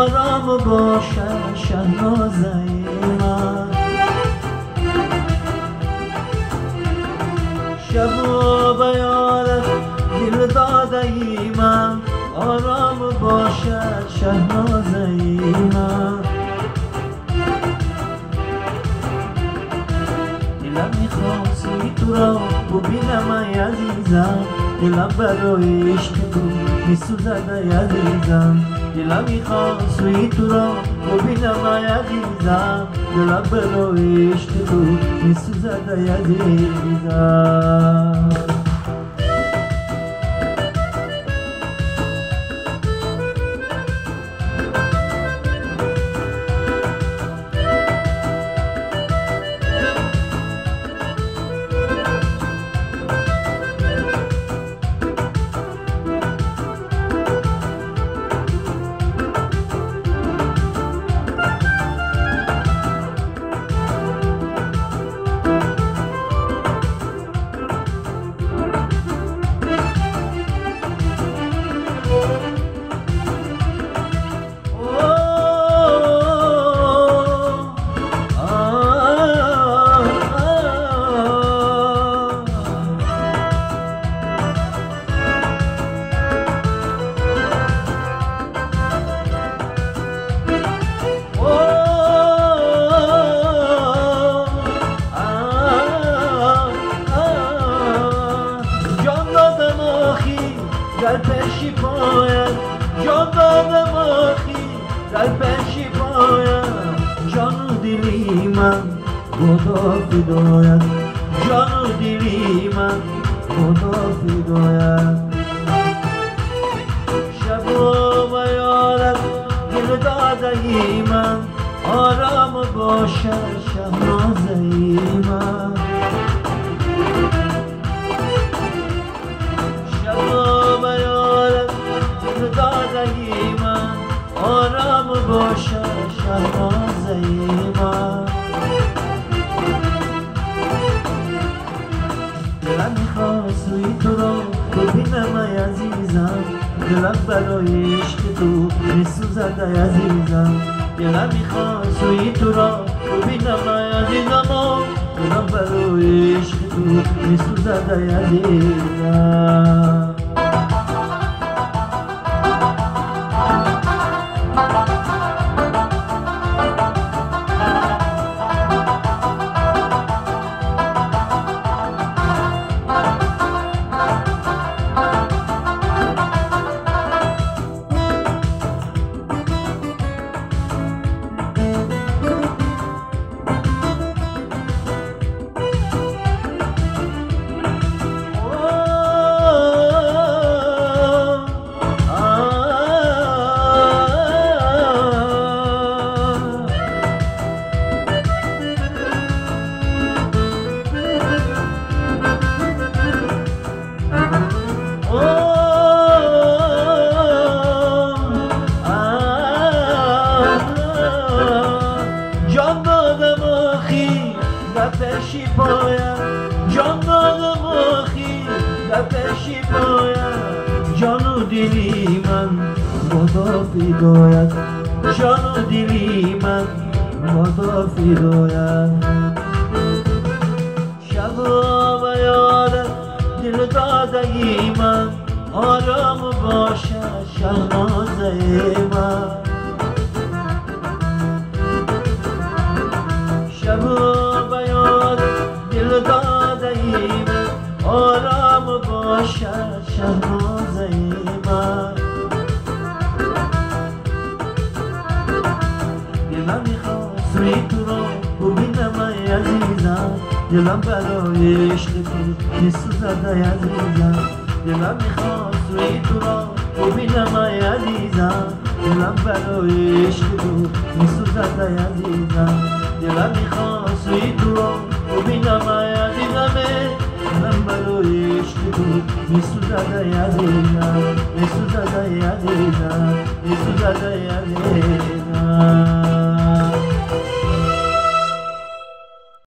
آرام باشد شهنازه من. شب و بیارت دل داده ای من، آرام باشد شهنازه من. دلم میخواستی تو را ببینم ای عزیزم، دلم برای عشق تو میسوزد ای عزیزم. دلم میخواستی تو را ببینم ای عزیزم، دلم برای عشق تو میسوزد ای عزیزم. در پیشی پاید جان دادم آخی، در پیشی پاید جان و دلی من خدا فدایت، جان و دلی من خدا فدایت. شب و بیارت دل داده ای من، آرام باشد شهنازه ای من. آرام باشد شهنازه من. دلم میخواست روی تو را ببینم ای عزیزم، دلم برای عشق تو میسوزد ای عزیزم. دلم میخواست روی تو را ببینم ای عزیزم، دلم برای عشق تو میسوزد ای عزیزم. پیشی پایم جان دادم آخی، در پیشی پایم جان و دلی من خدا فدایت، جان و دلی من خدا فدایت. شب و بیادت دل داده ای من، آرام باشد شهنازه من. شب و دل داده ایم آرام باشد شهنازه من. دلم میخواست روی تو را ببینم ای عزیزم، دلم برای عشق تو میسوزد ای عزیزم. دلم میخواست روی تو را ببینم ای عزیزم، دلم برای عشق تو میسوزد ای عزیزم. دلم میخواست روی تو را ببینم ای عزیزم، دلم برای عشق تو میسوزد ای عزیزم، میسوزد ای عزیزم، میسوزد ای عزیزم.